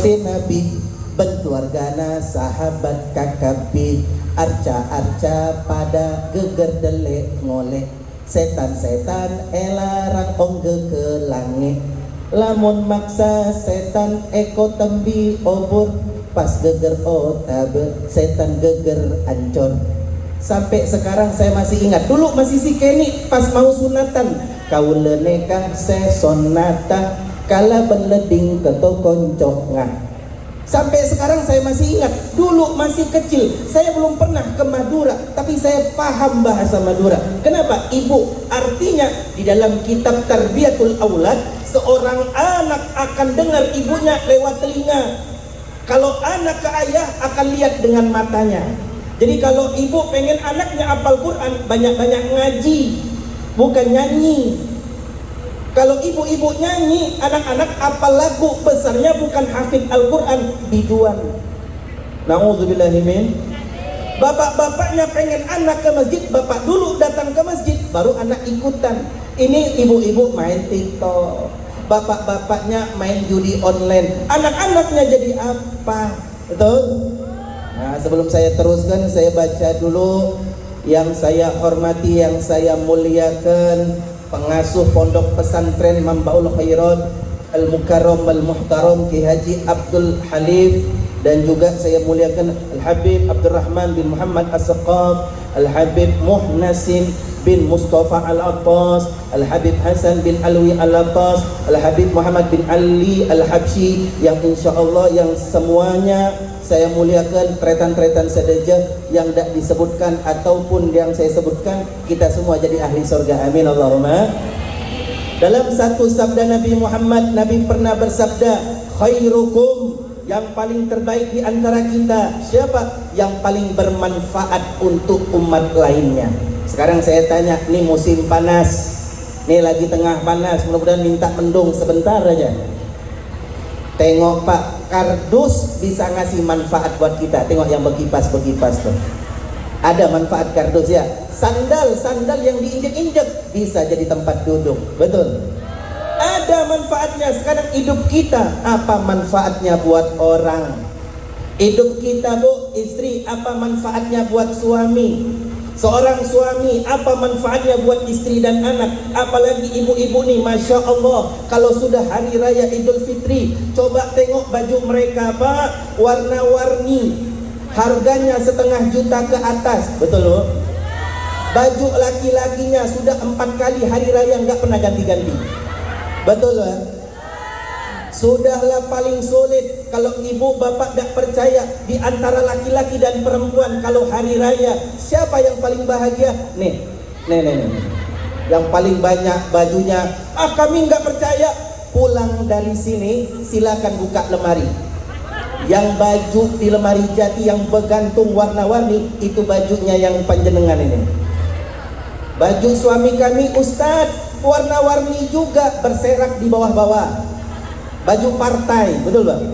Nabi berkeluargana sahabat kakabi arca-arca pada geger delek ngolek setan-setan elarang ongge ke langit lamun maksa setan eko tembi obur pas geger otabe setan geger ancor. Sampai sekarang saya masih ingat dulu masih si Kenny pas mau sunatan kaulene kah sesonata kala beleding keto koncok ngah. Sampai sekarang saya masih ingat dulu masih kecil saya belum pernah ke Madura tapi saya paham bahasa Madura. Kenapa? Ibu, artinya di dalam kitab Tarbiyatul Aulad seorang anak akan dengar ibunya lewat telinga. Kalau anak ke ayah akan lihat dengan matanya. Jadi kalau ibu pengen anaknya hafal Quran banyak-banyak ngaji bukan nyanyi. Kalau ibu-ibu nyanyi, anak-anak hafal lagu, besarnya bukan hafid Al-Quran, biduan. Na'udzubillahimin. Bapak-bapaknya pengen anak ke masjid, bapak dulu datang ke masjid, baru anak ikutan. Ini ibu-ibu main TikTok, bapak-bapaknya main judi online, anak-anaknya jadi apa? Betul? Nah, sebelum saya teruskan, saya baca dulu yang saya hormati, yang saya muliakan, pengasuh pondok pesantren Mambaul Khairat Al-Mukarram Al-Muhtaram Ki Haji Abdul Halif, dan juga saya muliakan Al-Habib Abdurrahman bin Muhammad As-Saqaf, Al-Habib Muhnasin bin Mustafa Al-Attas, Al-Habib Hasan bin Alwi Al-Attas, Al-Habib Muhammad bin Ali Al-Habsyi, yang insya Allah yang semuanya saya muliakan, tretan-tretan sedejah yang tidak disebutkan ataupun yang saya sebutkan, kita semua jadi ahli surga, amin Allahumma. Dalam satu sabda Nabi Muhammad, Nabi pernah bersabda, khairukum, yang paling terbaik di antara kita siapa? Yang paling bermanfaat untuk umat lainnya. Sekarang saya tanya, nih musim panas, nih lagi tengah panas, mudah-mudahan minta mendung sebentar aja. Tengok Pak, kardus bisa ngasih manfaat buat kita. Tengok yang berkipas-berkipas tuh, ada manfaat kardus ya. Sandal yang diinjek-injek bisa jadi tempat duduk, betul? Ada manfaatnya. Sekarang hidup kita apa manfaatnya buat orang? Hidup kita bu, istri, apa manfaatnya buat suami? Seorang suami apa manfaatnya buat istri dan anak? Apalagi ibu-ibu nih, Masya Allah, kalau sudah hari raya Idul Fitri, coba tengok baju mereka Pak, warna-warni, harganya 1,5 juta ke atas, betul loh. Baju laki-lakinya sudah 4 kali hari raya nggak pernah ganti-ganti, betul loh. Sudahlah paling sulit kalau ibu bapak tidak percaya, di antara laki-laki dan perempuan kalau hari raya siapa yang paling bahagia? Nih, yang paling banyak bajunya. Kami nggak percaya. Pulang dari sini silakan buka lemari. Yang baju di lemari jati yang bergantung warna-warni itu bajunya yang panjenengan ini. Baju suami kami Ustadz warna-warni juga berserak di bawah-bawah. Baju partai, betul Bang?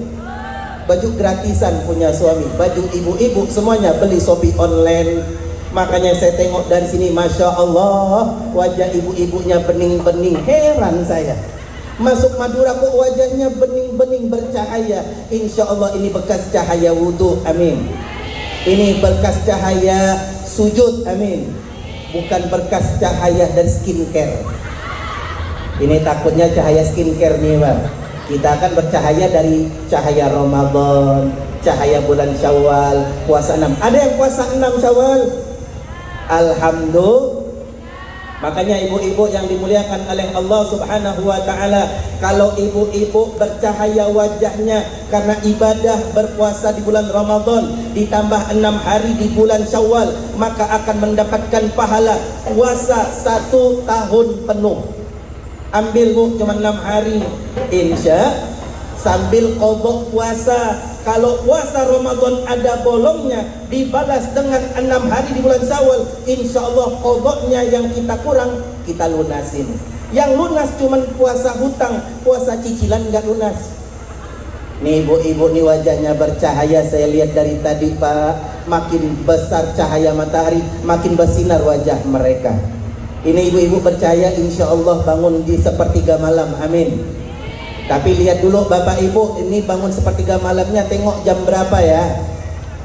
Baju gratisan punya suami. Baju ibu-ibu semuanya beli Shopee online. Makanya saya tengok dari sini, Masya Allah, wajah ibu-ibunya bening-bening. Heran saya, masuk Madura kok wajahnya bening-bening bercahaya. Insya Allah ini bekas cahaya wudhu, amin. Ini bekas cahaya sujud, amin. Bukan berkas cahaya dari skincare. Ini takutnya cahaya skincare nih Bang. Kita akan bercahaya dari cahaya Ramadan, cahaya bulan Syawal, puasa 6. Ada yang puasa 6 Syawal? Alhamdulillah. Makanya ibu-ibu yang dimuliakan oleh Allah Subhanahu wa ta'ala, kalau ibu-ibu bercahaya wajahnya karena ibadah berpuasa di bulan Ramadan ditambah 6 hari di bulan Syawal, maka akan mendapatkan pahala puasa 1 tahun penuh. Ambil bu, cuma 6 hari, insya sambil qadha puasa. Kalau puasa Ramadan ada bolongnya dibalas dengan 6 hari di bulan Syawal, insya Allah qadhanya yang kita kurang kita lunasin. Yang lunas cuma puasa hutang, puasa cicilan nggak lunas. Nih ibu-ibu nih wajahnya bercahaya, saya lihat dari tadi Pak, makin besar cahaya matahari makin bersinar wajah mereka. Ini ibu-ibu percaya insya Allah bangun di sepertiga malam, amin. Tapi lihat dulu Bapak Ibu, ini bangun sepertiga malamnya, tengok jam berapa ya.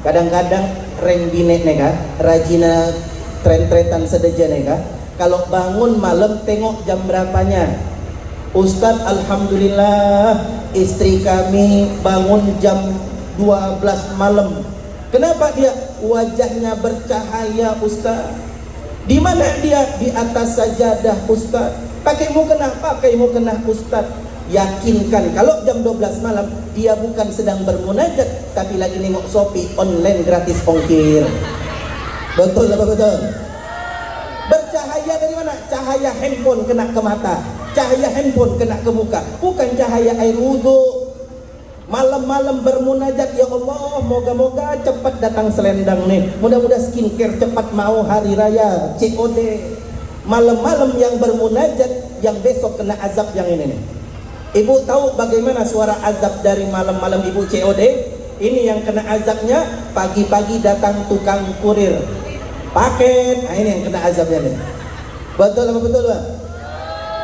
Kadang-kadang reng binek neka, rajina tren-tretan sedeja neka. Kalau bangun malam tengok jam berapanya. Ustadz, alhamdulillah istri kami bangun jam 12 malam. Kenapa dia? Wajahnya bercahaya Ustadz. Di mana dia? Di atas sajadah Ustadz. Pakai mukena Ustadz. Yakinkan kalau jam 12 malam dia bukan sedang bermunajat, tapi lagi nengok Shopee online gratis ongkir. Betul apa betul? Bercahaya dari mana? Cahaya handphone kena ke mata, cahaya handphone kena ke muka, bukan cahaya air wudhu. Malam-malam bermunajat, ya Allah, moga-moga cepat datang selendang nih, mudah-mudahan skincare cepat mau hari raya COD. Malam-malam yang bermunajat, yang besok kena azab yang ini nih. Ibu tahu bagaimana suara azab dari malam-malam ibu COD? Ini yang kena azabnya, pagi-pagi datang tukang kurir paket, nah ini yang kena azabnya nih. Betul apa betul Pak?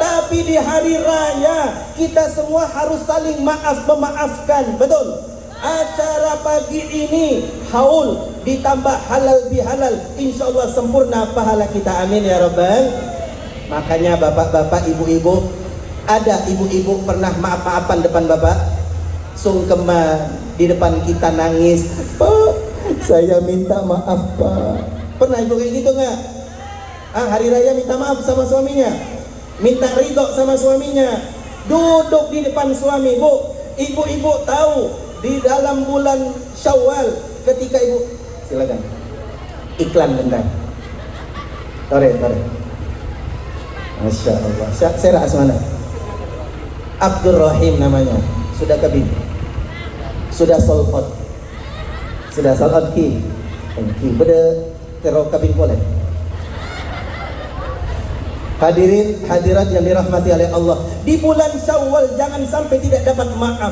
Tapi di hari raya kita semua harus saling memaafkan, betul? Acara pagi ini haul ditambah halal bihalal, insya Allah sempurna pahala kita, amin ya rabbal. Makanya bapak-bapak, ibu-ibu, ada ibu-ibu pernah maaf-maafan depan bapak, sungkeman di depan kita nangis, Pak, saya minta maaf Pak. Pernah ibu kayak gitu nggak? Hari raya minta maaf sama suaminya, minta ridho sama suaminya, duduk di depan suami. Bu, ibu-ibu tahu di dalam bulan Syawal ketika ibu, silakan iklan bentar, tore. Masya Allah, saya asmana Abdul Rahim namanya, sudah kabin, sudah solfot, sudah solfot ki, beda terok kabin boleh. Hadirin hadirat yang dirahmati oleh Allah, di bulan Syawal jangan sampai tidak dapat maaf.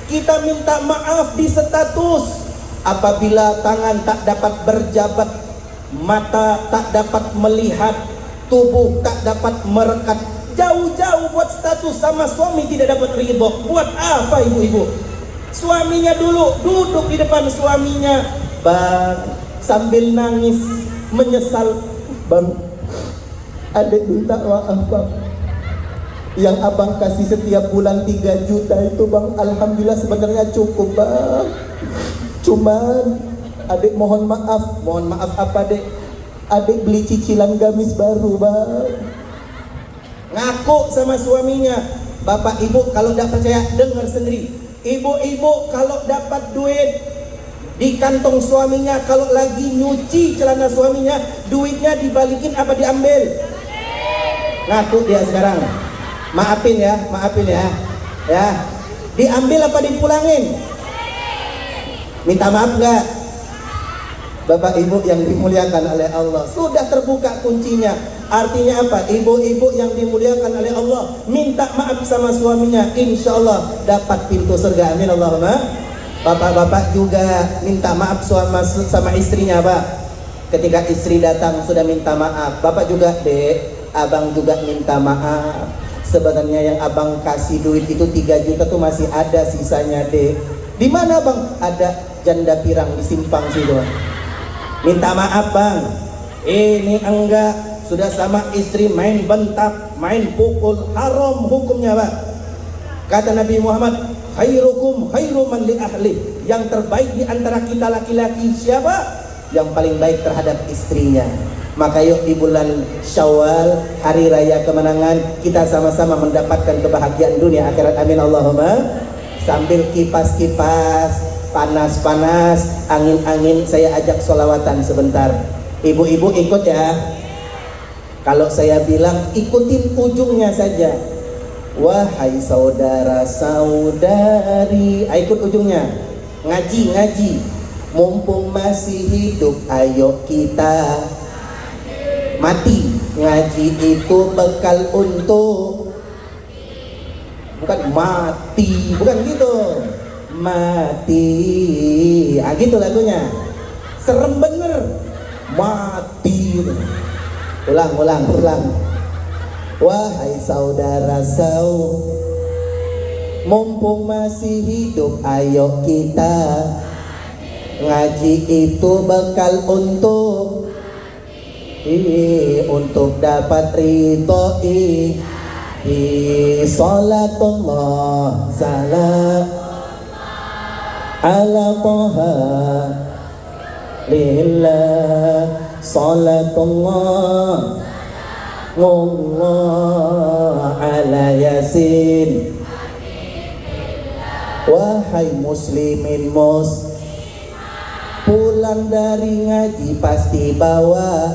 Kita minta maaf di status. Apabila tangan tak dapat berjabat, mata tak dapat melihat, tubuh tak dapat merekat, jauh-jauh buat status sama suami tidak dapat ridho. Buat apa ibu-ibu? Suaminya dulu duduk di depan suaminya, Bang, sambil nangis menyesal, Bang, adik minta maaf Bang, yang abang kasih setiap bulan 3 juta itu Bang, alhamdulillah sebenarnya cukup Bang, cuman adik mohon maaf apa dek? Adik beli cicilan gamis baru Bang. Ngaku sama suaminya. Bapak ibu kalau tidak percaya dengar sendiri. Ibu-ibu kalau dapat duit di kantong suaminya, kalau lagi nyuci celana suaminya, duitnya dibalikin apa diambil? Ngaku dia sekarang. Maafin ya. Ya. Diambil apa dipulangin? Minta maaf enggak? Bapak ibu yang dimuliakan oleh Allah, sudah terbuka kuncinya. Artinya apa? Ibu-ibu yang dimuliakan oleh Allah minta maaf sama suaminya, insya Allah dapat pintu surga, amin Allahumma. Bapak-bapak juga minta maaf sama istrinya Pak. Ketika istri datang sudah minta maaf. Bapak juga, dek, abang juga minta maaf. Sebenarnya yang abang kasih duit itu 3 juta tuh masih ada sisanya dek. Di mana bang? Ada janda pirang di simpang situ. Minta maaf bang, ini enggak, sudah sama istri main bentak, main pukul, haram hukumnya bang. Kata Nabi Muhammad, khairukum khairuman li ahli, yang terbaik di antara kita laki-laki siapa? Yang paling baik terhadap istrinya. Maka yuk di bulan Syawal, hari raya kemenangan, kita sama-sama mendapatkan kebahagiaan dunia akhirat, amin Allahumma. Sambil kipas-kipas, panas-panas, angin-angin, saya ajak sholawatan sebentar. Ibu-ibu ikut ya. Kalau saya bilang ikutin ujungnya saja. Wahai saudara-saudari, ikut ujungnya. Ngaji. Mumpung masih hidup, ayo kita mati. Ngaji itu bekal untuk, bukan mati, bukan gitu. Mati, gitu lagunya. Serem bener. Mati. Ulang. Wahai saudara Mumpung masih hidup, ayo kita ngaji itu bekal untuk dapat ridho Salatullah salam ala toha lillah salatullah Allah ala yasin. Wahai muslimin pulang dari ngaji pasti bawa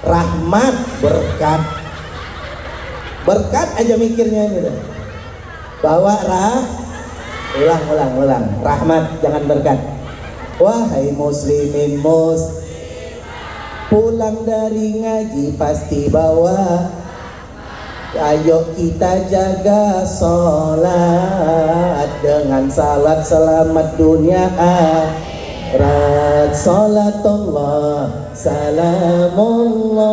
rahmat, berkat aja mikirnya ini dah. Bawa ulang rahmat, jangan berkat. Wahai muslimin pulang dari ngaji pasti bawa, ayo kita jaga sholat dengan salat selamat dunia akhirat. Salatullah salamullah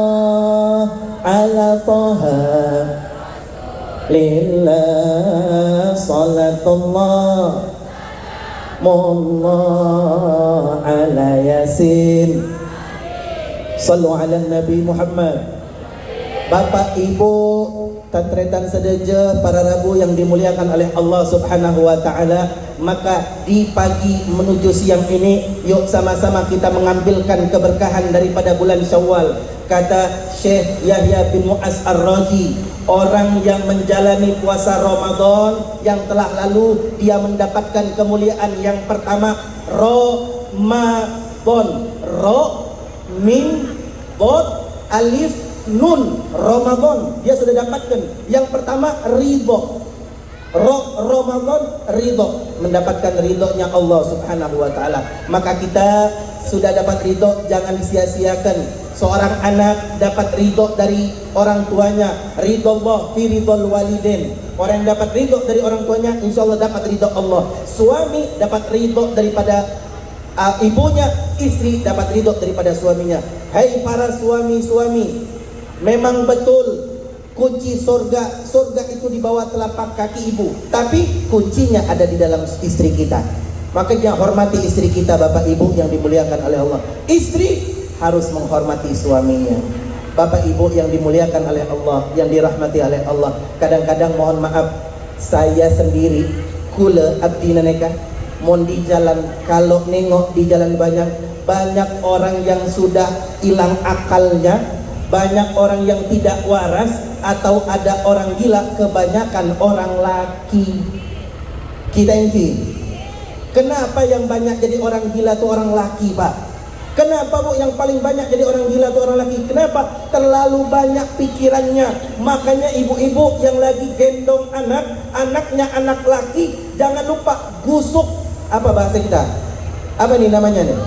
ala toha lillah salatullah mullah ala yasin. Sallu ala Nabi Muhammad. Bapak Ibu tantretan sedaja para rabu yang dimuliakan oleh Allah Subhanahu wa taala, maka di pagi menuju siang ini yuk sama-sama kita mengambilkan keberkahan daripada bulan Syawal. Kata Syekh Yahya bin Mu'az Ar-Raji, orang yang menjalani puasa Ramadan yang telah lalu dia mendapatkan kemuliaan yang pertama Ramadan, min bod alif nun, Ramadan dia sudah dapatkan. Yang pertama ridho, Ramadan ridho, mendapatkan ridhonya Allah Subhanahu wa taala. Maka kita sudah dapat ridho, jangan disia-siakan. Seorang anak dapat ridho dari orang tuanya, ridho Allah fi ridhol walidain. Orang yang dapat ridho dari orang tuanya, insya Allah dapat ridho Allah. Suami dapat ridho daripada ibunya, istri dapat ridho daripada suaminya. Hai para suami-suami, memang betul kunci surga itu di bawah telapak kaki ibu, tapi kuncinya ada di dalam istri kita. Makanya hormati istri kita, Bapak Ibu yang dimuliakan oleh Allah. Istri harus menghormati suaminya. Bapak Ibu yang dimuliakan oleh Allah, yang dirahmati oleh Allah. Kadang-kadang mohon maaf, saya sendiri kula abdi naneka mon di jalan, kalau nengok di jalan banyak orang yang sudah hilang akalnya, banyak orang yang tidak waras, atau ada orang gila, kebanyakan orang laki. Kita ini kenapa yang banyak jadi orang gila itu orang laki, Pak? Kenapa Bu yang paling banyak jadi orang gila itu orang laki? Kenapa? Terlalu banyak pikirannya. Makanya ibu-ibu yang lagi gendong anaknya anak laki, jangan lupa gusuk, apa bahasa kita? Apa nih namanya nih?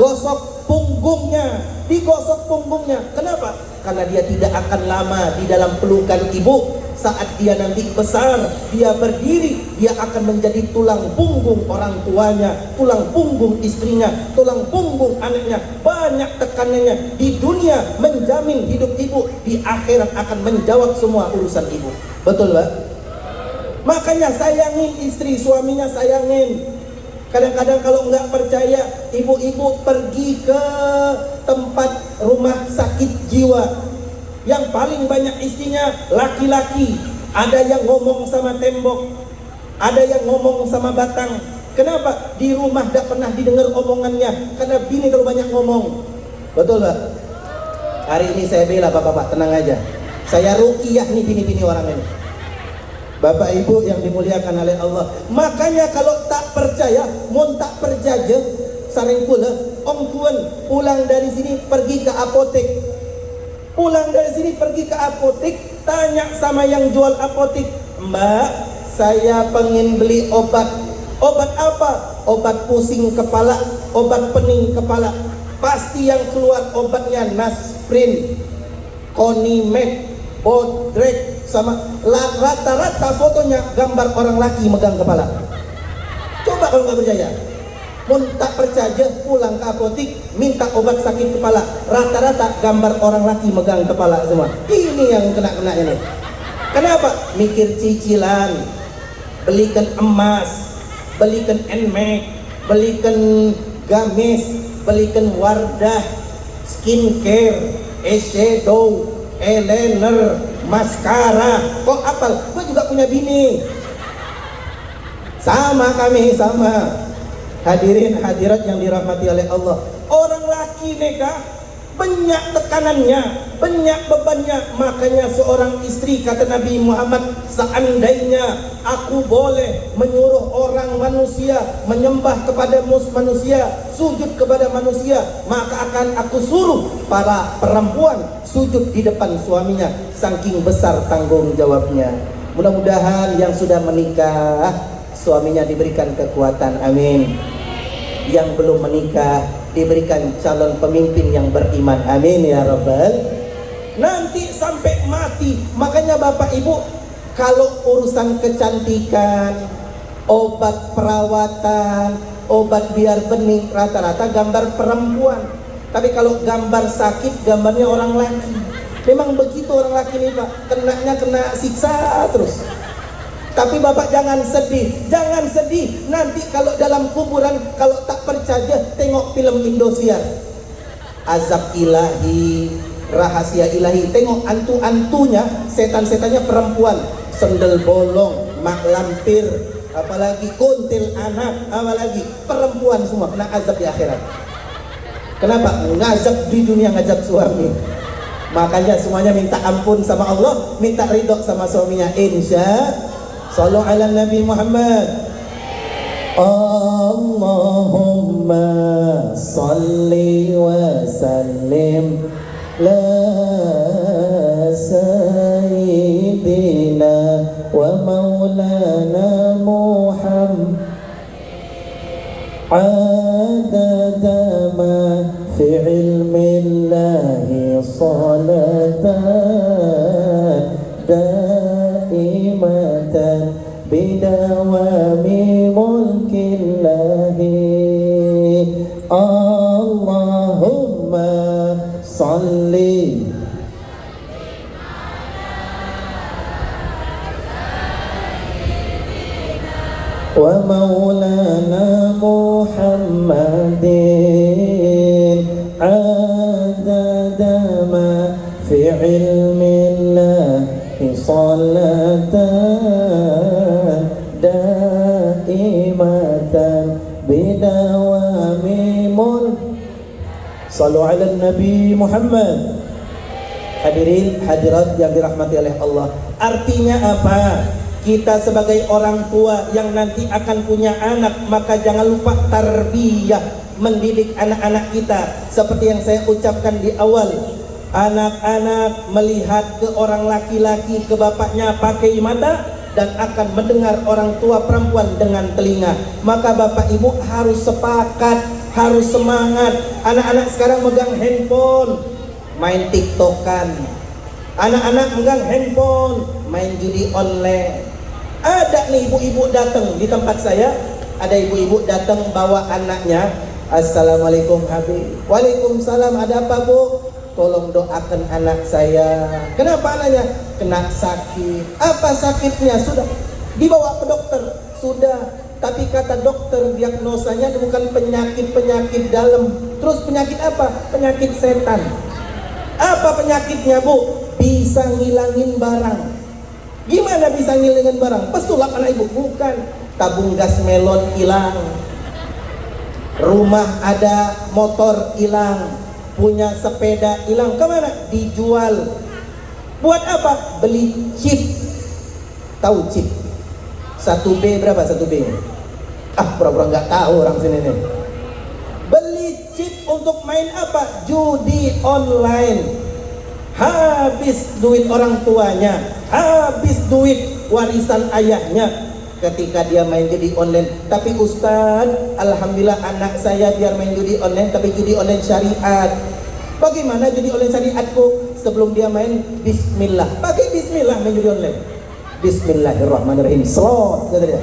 Gosok punggungnya, digosok punggungnya. Kenapa? Karena dia tidak akan lama di dalam pelukan ibu. Saat dia nanti besar, dia berdiri, dia akan menjadi tulang punggung orang tuanya, tulang punggung istrinya, tulang punggung anaknya. Banyak tekanannya di dunia menjamin hidup ibu, di akhirat akan menjawab semua urusan ibu. Betul, Pak? Makanya sayangin istri, suaminya sayangin. Kadang-kadang kalau nggak percaya, ibu-ibu pergi ke tempat rumah sakit jiwa. Yang paling banyak isinya laki-laki. Ada yang ngomong sama tembok, ada yang ngomong sama batang. Kenapa? Di rumah tidak pernah didengar omongannya, karena bini terlalu banyak ngomong. Betul, Pak? Hari ini saya bela bapak-bapak, tenang aja. Saya ruqyah nih bini-bini orang ini. Bapak Ibu yang dimuliakan oleh Allah. Makanya kalau tak percaya, mon tak percaya, saring pula, om tuan pulang dari sini pergi ke apotek. Pulang dari sini pergi ke apotek, tanya sama yang jual apotek, Mbak, saya pengen beli obat. Obat apa? Obat pusing kepala, obat pening kepala. Pasti yang keluar obatnya Nasprin, Konimed, Bodrek, sama rata-rata fotonya gambar orang laki megang kepala. Coba kalau nggak percaya, mun tak percaya pulang ke apotik minta obat sakit kepala, rata-rata gambar orang laki megang kepala semua. Ini yang kena ini. Kenapa? Mikir cicilan. belikan emas, belikan nmax, belikan gamis, belikan Wardah, skincare, eyeshadow, eyeliner, maskara. Kok apal? Gue juga punya bini. Sama kami, sama. Hadirin hadirat yang dirahmati oleh Allah. Orang laki nikah banyak tekanannya, banyak bebannya. Makanya seorang istri, kata Nabi Muhammad, seandainya aku boleh menyuruh orang manusia menyembah kepada manusia, sujud kepada manusia, maka akan aku suruh para perempuan sujud di depan suaminya. Saking besar tanggung jawabnya. Mudah-mudahan yang sudah menikah suaminya diberikan kekuatan, amin. Yang belum menikah diberikan calon pemimpin yang beriman, amin ya rabbal. Nanti sampai mati. Makanya bapak ibu, kalau urusan kecantikan, obat perawatan, obat biar bening, rata-rata gambar perempuan. Tapi kalau gambar sakit, gambarnya orang laki. Memang begitu orang laki nih pak, kena siksa terus. Tapi bapak jangan sedih, jangan sedih. Nanti kalau dalam kuburan, kalau tak percaya, tengok film Indosiar, azab ilahi, rahasia ilahi. Tengok antu-antunya, setan-setannya perempuan, sendal bolong, mak lampir, apalagi kuntil anak, apalagi perempuan semua kena azab di akhirat. Kenapa? Ngazab di dunia, ngazab suami. Makanya semuanya minta ampun sama Allah, minta ridho sama suaminya, insya. Sallu ala Nabi Muhammad. Allahumma salli wa sallim la sayyidina wa maulana Muhammad adada ma fi ilmillahi salatan daimatan bidawami mulkillahi. Allahumma salli wa maulana Muhammadin adada ma fi ilmillahi salatan daimatan bidawami mulk. Sallu ala Nabi Muhammad. Hadirin hadirat yang dirahmati oleh Allah. Artinya apa? Kita sebagai orang tua yang nanti akan punya anak, maka jangan lupa tarbiyah, mendidik anak-anak kita. Seperti yang saya ucapkan di awal, anak-anak melihat ke orang laki-laki, ke bapaknya pakai mata, dan akan mendengar orang tua perempuan dengan telinga. Maka bapak ibu harus sepakat, harus semangat. Anak-anak sekarang megang handphone, main tiktokan. Anak-anak megang handphone, main judi online. Ada nih ibu-ibu datang di tempat saya, ada ibu-ibu datang bawa anaknya. Assalamualaikum Habib. Waalaikumsalam. Ada apa bu? Tolong doakan anak saya. Kenapa anaknya? Kena sakit. Apa sakitnya? Sudah dibawa ke dokter. Sudah. Tapi kata dokter diagnosanya bukan penyakit-penyakit dalam. Terus penyakit apa? Penyakit setan. Apa penyakitnya bu? Bisa ngilangin barang. Gimana bisa ngilangin barang? Pesulap anak ibu? Bukan. Tabung gas melon hilang, rumah ada, motor hilang, punya sepeda hilang. Kemana? Dijual. Buat apa? Beli chip. Tahu chip? 1B berapa 1B? Pura-pura nggak tahu orang sini nih. Beli chip untuk main apa? Judi online. Habis duit orang tuanya, habis duit warisan ayahnya ketika dia main judi online. Tapi Ustaz, alhamdulillah anak saya biar main judi online, tapi judi online syariat. Bagaimana judi online syariatku? Sebelum dia main, bismillah. Pakai bismillah main judi online. Bismillahirrahmanirrahim. Slot, kata dia.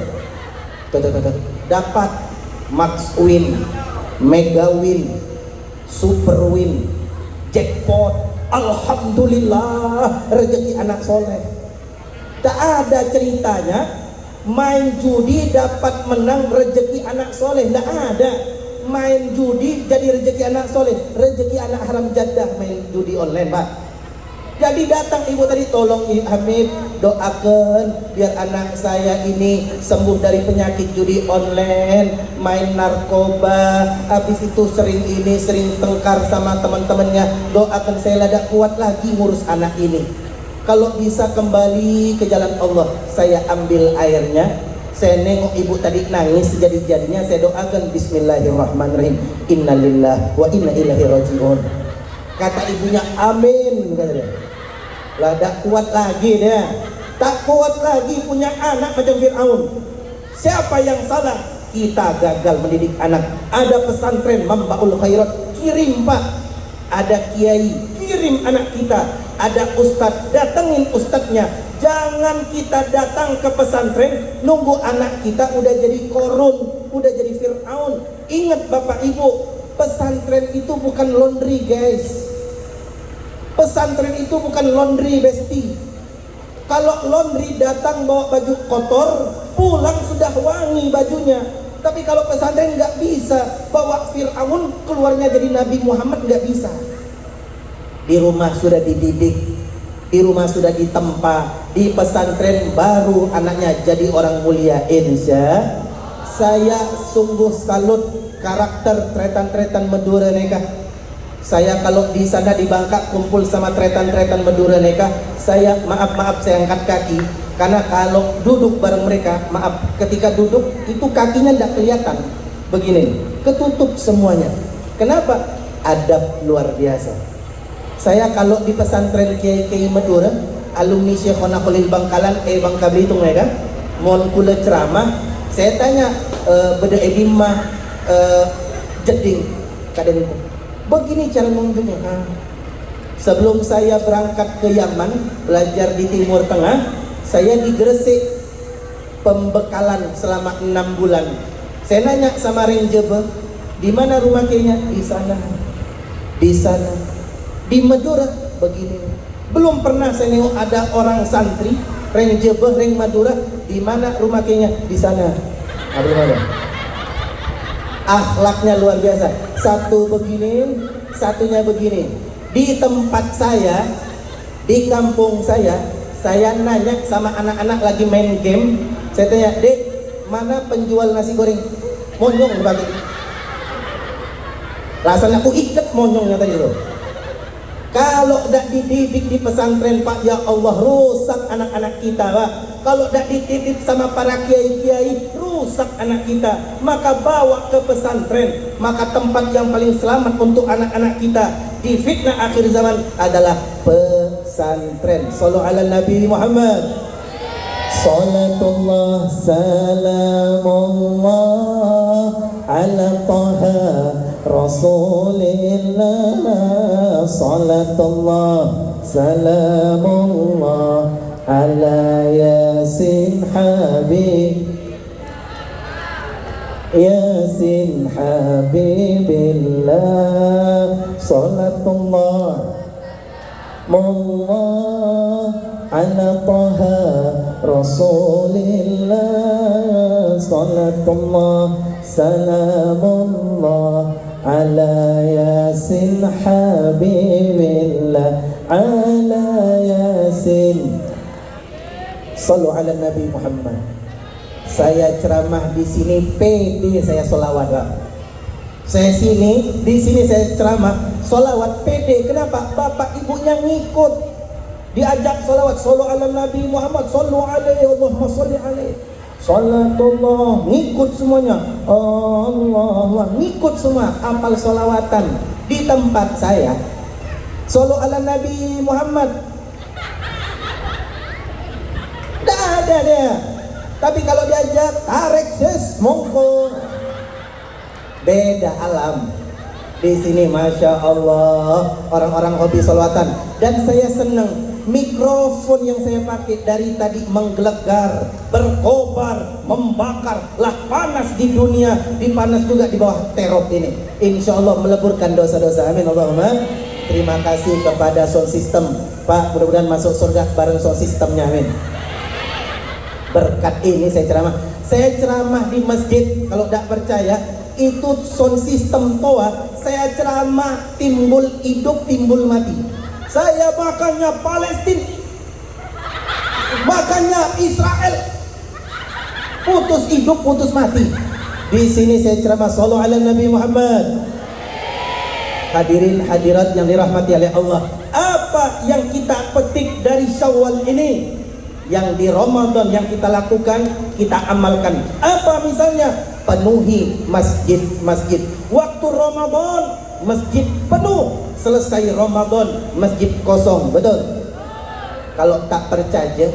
Dapat max win, mega win, super win, jackpot. Alhamdulillah, rezeki anak soleh. Tak ada ceritanya main judi dapat menang rezeki anak soleh. Tidak ada main judi jadi rezeki anak soleh, rezeki anak haram jadah main judi online, Pak. Jadi datang ibu tadi, tolong Hamid doakan biar anak saya ini sembuh dari penyakit judi online, main narkoba, habis itu sering tengkar sama teman-temannya. Doakan saya lada kuat lagi ngurus anak ini. Kalau bisa kembali ke jalan Allah, saya ambil airnya, saya nengok ibu tadi nangis sejadi-jadinya, saya doakan bismillahirrahmanirrahim, innalillah wa inna ilaihi rajiun. Kata ibunya amin, kata dia. Lah tak kuat lagi dia, tak kuat lagi punya anak macam Fir'aun. Siapa yang salah? Kita gagal mendidik anak. Ada pesantren Mambaul Khairat, kirim Pak. Ada kiai, kirim anak kita. Ada ustadz, datengin ustadznya. Jangan kita datang ke pesantren nunggu anak kita udah jadi korun, udah jadi Fir'aun. Ingat Bapak Ibu, pesantren itu bukan laundry guys. Pesantren itu bukan laundry besti. Kalau laundry datang bawa baju kotor, pulang sudah wangi bajunya. Tapi kalau pesantren nggak bisa, bawa Fir'aun keluarnya jadi Nabi Muhammad, nggak bisa. Di rumah sudah dididik, di rumah sudah ditempa, di pesantren baru anaknya jadi orang mulia. Insya saya sungguh salut karakter tretan-tretan Madura neka. Saya kalau di sana di Bangka kumpul sama tretan-tretan Madura neka, saya maaf saya angkat kaki, karena kalau duduk bareng mereka, maaf, ketika duduk itu kakinya tidak kelihatan begini, ketutup semuanya. Kenapa? Adab luar biasa. Saya kalau di pesantren Kiai Madura, alumni Syekhona Khalil Bangkalan, Bangka Belitung mereka, mau kula ceramah, saya tanya beda edimah jeding kadang begini cara ngomongnya. Sebelum saya berangkat ke Yaman belajar di Timur Tengah, saya di Gresik pembekalan selama 6 bulan. Saya nanya sama ranger, di mana rumah kiainya? Di sana, di sana. Di Madura begini. Belum pernah saya nengok ada orang santri ranger reng Madura, di mana rumah kiainya? Di sana. Belum ada. Akhlaknya luar biasa. Satu begini, satunya begini. Di tempat saya, di kampung saya nanya sama anak-anak lagi main game. Saya tanya, Dek, mana penjual nasi goreng? Monyong bagi. Rasanya aku ikat monyongnya tadi loh. Kalau tidak dididik di pesantren Pak, ya Allah, rusak anak-anak kita Pak. Kalau tidak dididik sama para kiai-kiai, rusak anak kita. Maka bawa ke pesantren, maka tempat yang paling selamat untuk anak-anak kita di fitnah akhir zaman adalah pesantren. Sallu ala Nabi Muhammad. Salatullah salamullah ala taha Rasulillah. Salatullah salamullah ala Yasin Habib, Yasin Habibillah. Salatullah mullah ala taha Rasulillah. Salatullah salamullah ala Yasin Habibillah, ala Yasin. Sallu ala Nabi Muhammad. Saya ceramah di sini pede, saya solawat Pak. Saya di sini saya ceramah solawat pede. Kenapa? Bapak ibunya ngikut, diajak solawat. Sallu ala Nabi Muhammad, sallu alaihi, Allahumma salli alaihi. Salatullah, ngikut semuanya. Allah, ngikut semua, apal solawatan. Di tempat saya sallu ala Nabi Muhammad tidak ada dia. Tapi kalau diajak tarik ses mongko, beda alam. Di sini masya Allah orang-orang hobi solawatan. Dan saya senang mikrofon yang saya pakai dari tadi menggelegar, berkobar, membakar. Lah panas di dunia, dipanas juga di bawah terop ini. Insya Allah meleburkan dosa-dosa. Amin Allahumma. Terima kasih kepada sound system Pak, mudah-mudahan masuk surga bareng sound systemnya. Amin. Berkat ini saya ceramah di masjid. Kalau tidak percaya, itu sound system toa. Saya ceramah timbul hidup timbul mati. Saya makannya Palestina, makannya Israel, putus hidup putus mati. Di sini saya ceramah sallallahu ala Nabi Muhammad. Hadirin hadirat yang dirahmati oleh Allah, apa yang kita petik dari Syawal ini, yang di Ramadan yang kita lakukan, kita amalkan. Apa misalnya? Penuhi masjid-masjid. Waktu Ramadan masjid penuh, selesai Ramadan masjid kosong. Betul? Kalau tak percaya,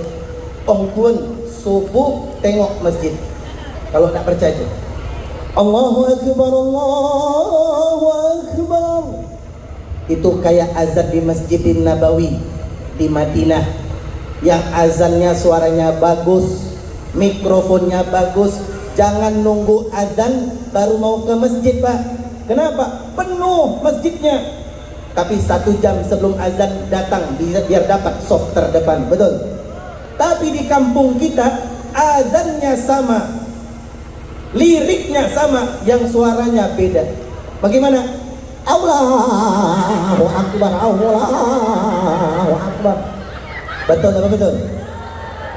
ongkun subuh tengok masjid. Kalau tak percaya, Allahu Akbar, Allahu Akbar. Itu kayak azan di Masjidin Nabawi di Madinah, yang azannya suaranya bagus, mikrofonnya bagus. Jangan nunggu azan baru mau ke masjid, Pak. Kenapa? Penuh masjidnya. Tapi 1 jam sebelum azan datang biar dapat soft terdepan. Betul? Tapi di kampung kita azannya sama, liriknya sama, yang suaranya beda. Bagaimana? Allahu Akbar, Allahu Akbar. Betul apa betul?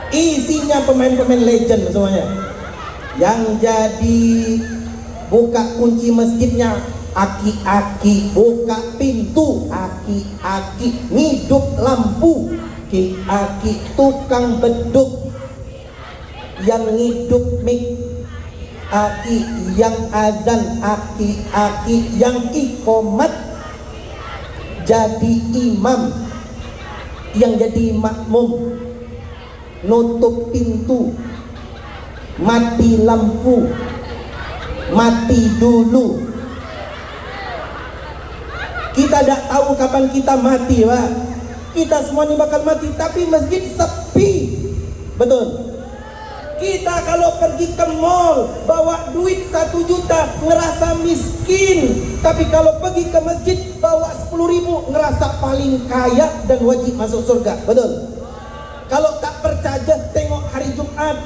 Isinya pemain-pemain legend semuanya. Yang jadi buka kunci masjidnya aki-aki, buka pintu aki-aki, ngidup lampu aki-aki, tukang beduk, yang ngidup mik aki, yang azan aki-aki, yang iqomat jadi imam, yang jadi makmum, nutup pintu, mati lampu, mati dulu. Kita tidak tahu kapan kita mati, Pak. Kita semua ini bakal mati, tapi masjid sepi. Betul? Kita kalau pergi ke mall bawa duit 1 juta ngerasa miskin, tapi kalau pergi ke masjid bawa 10.000 ngerasa paling kaya dan wajib masuk surga. Betul? Kalau tak percaya, tengok hari Jumat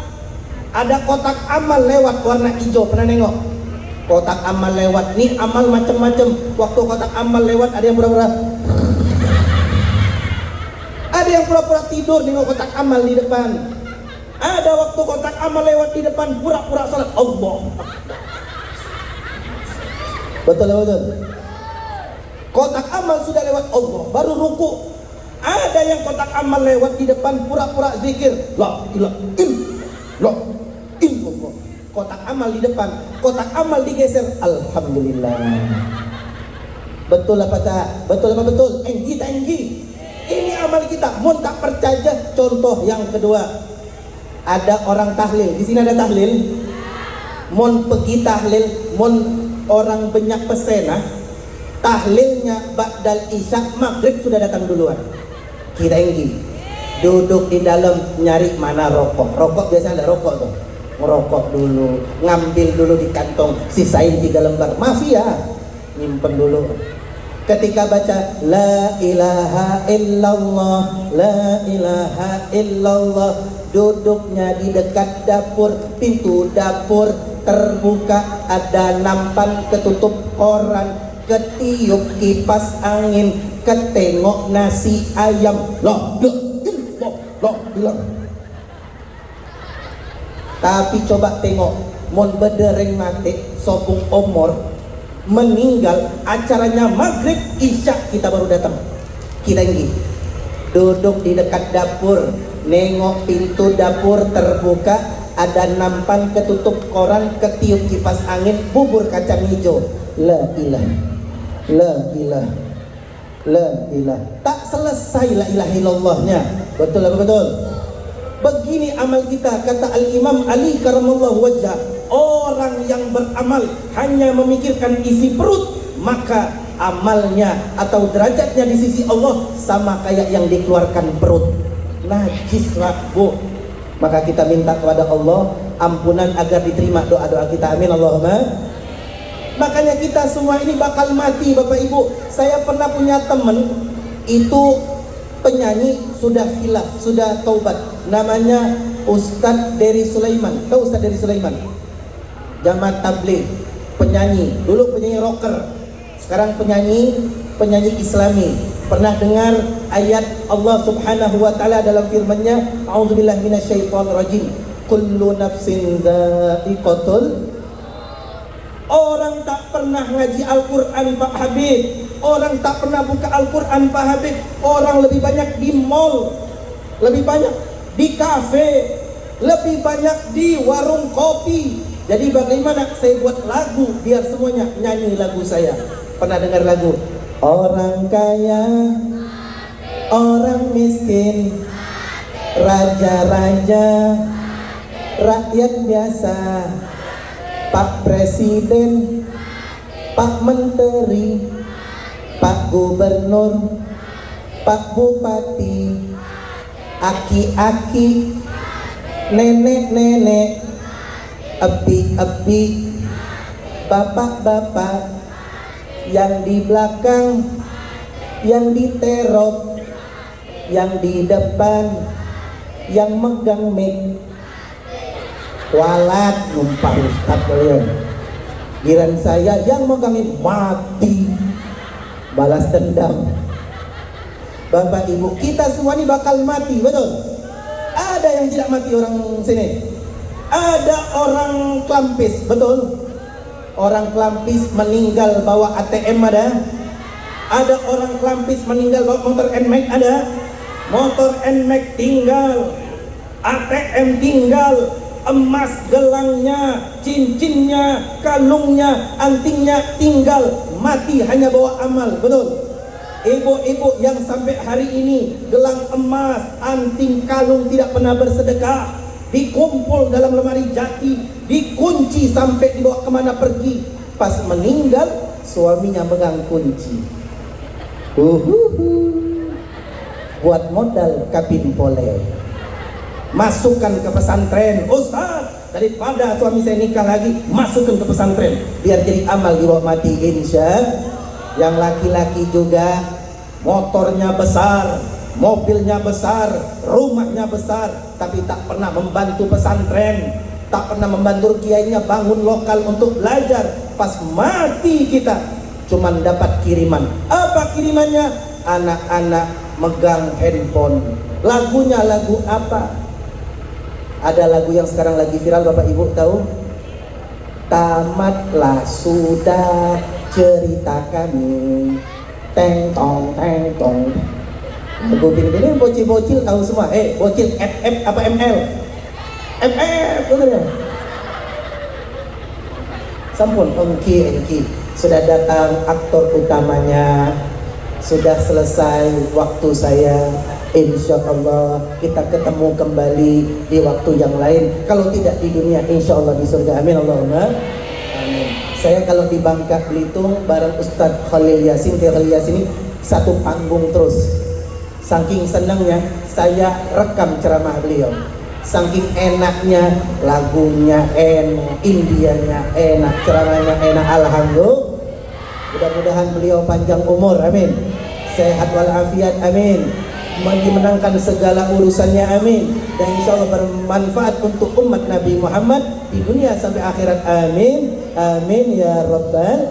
ada kotak amal lewat warna hijau. Pernah nengok? Kotak amal lewat, nih amal macam-macam. Waktu kotak amal lewat, ada yang pura-pura, ada yang pura-pura tidur nengok kotak amal di depan. Ada waktu kotak amal lewat di depan, pura-pura salat. Allah. Betul betul. Kotak amal sudah lewat Allah, baru ruku. Ada yang kotak amal lewat di depan, pura-pura zikir. La ilaha illallah. Kotak amal di depan, kotak amal digeser. Alhamdulillah. Betul apa tak? Betul apa betul? Enggi. Ini amal kita. Mun tak percaya, contoh yang kedua. Ada orang tahlil. Di sini ada tahlil. Mun pergi tahlil, mun orang banyak pesena, tahlilnya ba'dal isya, maghrib sudah datang duluan. Kita enggi. Duduk di dalam nyari mana rokok. Rokok biasa ada rokok tuh. Ngerokok dulu, ngambil dulu di kantong, sisain 3 lembar. Mafia, nyimpen dulu. Ketika baca la ilaha illallah, la ilaha illallah, duduknya di dekat dapur, pintu dapur terbuka, ada nampan ketutup koran, ketiup kipas angin, ketengok nasi ayam. Loh, bilang. Tapi coba tengok, mon bedereng mati, sopung omor meninggal, acaranya maghrib isya kita baru datang. Kita ini duduk di dekat dapur, nengok pintu dapur terbuka, ada nampan ketutup koran, ketiup kipas angin, bubur kacang hijau. La ilah. Tak selesai la ilaha illallahnya. Betul apa betul? Begini amal kita, kata Al-Imam Ali karamallahu wajhah, orang yang beramal hanya memikirkan isi perut, maka amalnya atau derajatnya di sisi Allah sama kayak yang dikeluarkan perut. Najis lah, Bu. Maka kita minta kepada Allah ampunan agar diterima doa-doa kita. Amin Allahumma. Makanya kita semua ini bakal mati, Bapak Ibu. Saya pernah punya teman, itu penyanyi, sudah hilaf, sudah taubat, namanya Ustadz Dery Sulaiman. Tahu Ustadz Dery Sulaiman? Jamaah tabligh, penyanyi, dulu penyanyi rocker, sekarang penyanyi Islami. Pernah dengar ayat Allah Subhanahu wa taala dalam firman-Nya, A'udzubillahi minasyaitonirrajim, kullu nafsin dha'iqatul. Orang tak pernah ngaji Al-Quran Pak Habib, orang tak pernah buka Al-Quran Pak Habib. Orang lebih banyak di mall, lebih banyak di kafe, lebih banyak di warung kopi. Jadi bagaimana saya buat lagu biar semuanya nyanyi lagu saya? Pernah dengar lagu orang kaya, orang miskin, raja-raja, rakyat biasa, Pak Presiden, Pak Menteri, Pak Gubernur, Pak Bupati, aki-aki, nenek-nenek, ebi-ebi, bapak-bapak, yang di belakang, yang di terop, yang di depan, yang megang mic. Walat numpang Ustaz kalian. Giran saya yang megangin mati, balas dendam. Bapak Ibu, kita semua ini bakal mati, betul? Ada yang tidak mati orang sini. Ada orang Klampis, betul? Orang Klampis meninggal bawa ATM ada? Ada orang Klampis meninggal bawa motor NMAX ada? Motor NMAX tinggal, ATM tinggal, emas gelangnya, cincinnya, kalungnya, antingnya tinggal, mati hanya bawa amal, betul? Ibu-ibu yang sampai hari ini gelang emas, anting, kalung tidak pernah bersedekah, dikumpul dalam lemari jati, dikunci sampai dibawa kemana pergi. Pas meninggal suaminya megang kunci. Buat modal kabin pole, masukkan ke pesantren. Ustaz, daripada suami saya nikah lagi, masukkan ke pesantren biar jadi amal di bawah mati, insya. Yang laki-laki juga motornya besar, mobilnya besar, rumahnya besar, tapi tak pernah membantu pesantren, tak pernah membantu kiainya bangun lokal untuk belajar. Pas mati kita cuman dapat kiriman. Apa kirimannya? Anak-anak megang handphone. Lagunya lagu apa? Ada lagu yang sekarang lagi viral, Bapak Ibu tahu? Tamatlah sudah cerita kami, teng tong teng tong. Lagu ini bocil-bocil tahu semua. Bocil FF apa ML? FF, betul ya? Sampun, Engki. Sudah datang aktor utamanya, sudah selesai waktu saya. Insya Allah kita ketemu kembali di waktu yang lain. Kalau tidak di dunia, insya Allah di surga. Amin Allahumma amin. Saya kalau di Bangka Belitung bareng Ustadz Khalil Yasin ini satu panggung terus. Saking senangnya saya rekam ceramah beliau. Saking enaknya, lagunya enak, Indianya enak, ceramahnya enak. Alhamdulillah. Mudah-mudahan beliau panjang umur, amin. Sehat walafiat, amin. Dimenangkan segala urusannya, amin. Dan insya Allah bermanfaat untuk umat Nabi Muhammad di dunia sampai akhirat, amin. Amin ya Rabbal.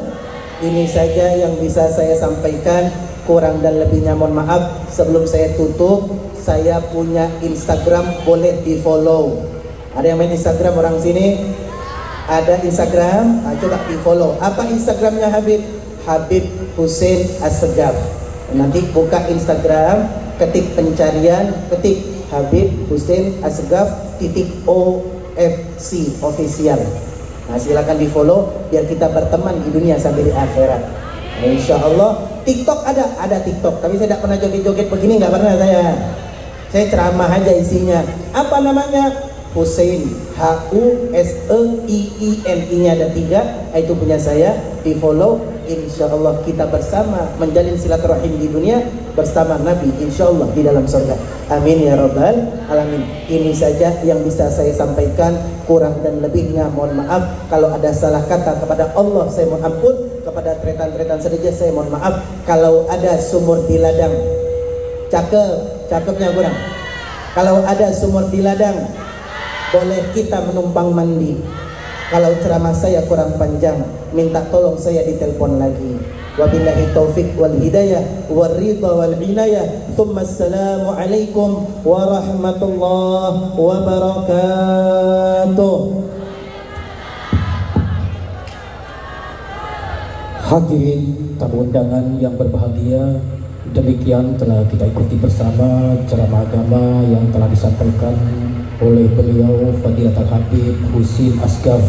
Ini saja yang bisa saya sampaikan, kurang dan lebihnya mohon maaf. Sebelum saya tutup, saya punya Instagram, boleh di follow. Ada yang main Instagram orang sini? Ada Instagram? Coba di follow. Apa Instagramnya Habib? Habib Hussein Assegaf. Nanti buka Instagram, ketik pencarian, ketik Habib Hussein Assegaf .ofc official. Nah, silakan di follow biar kita berteman di dunia sampai di akhirat. Nah, insya Allah. TikTok ada TikTok, tapi saya tidak pernah joget-joget begini, nggak pernah saya. Saya ceramah aja isinya. Apa namanya? Hussein, HUSEIIN-nya ada 3, itu punya saya. Di follow, insya Allah kita bersama menjalin silaturahim di dunia bersama Nabi, insya Allah di dalam surga. Amin ya Rabbal alamin. Ini saja yang bisa saya sampaikan, kurang dan lebihnya mohon maaf. Kalau ada salah kata kepada Allah saya mohon ampun, kepada tretan-tretan saja saya mohon maaf. Kalau ada sumur di ladang, cakepnya kurang. Kalau ada sumur di ladang, boleh kita menumpang mandi. Kalau ceramah saya kurang panjang, minta tolong saya ditelepon lagi. Wabillahi taufik wal hidayah wal ridha wal inayah. Tsumma assalamu alaikum warahmatullahi wabarakatuh. Hadirin tamu undangan yang berbahagia, demikian telah kita ikuti bersama ceramah agama yang telah disampaikan oleh beliau Fadilatul Habib Husin Asgaf.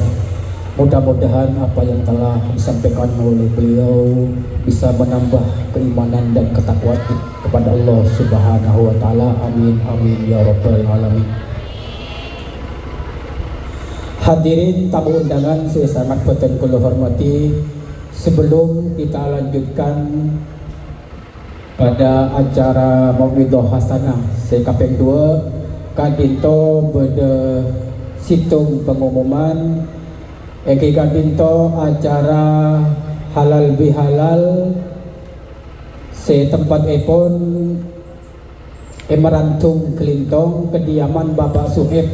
Mudah-mudahan apa yang telah disampaikan oleh beliau bisa menambah keimanan dan ketakwaan kepada Allah Subhanahu wa taala. Amin amin ya rabbal alamin. Hadirin tamu undangan saya sangat boten kula hormati, sebelum kita lanjutkan pada acara Mauidhah Hasanah sekaping 2 kadinto beda situng pengumuman eki kadinto acara halal bihalal setempat epon Emerantung Kelintong kediaman Bapak Suhib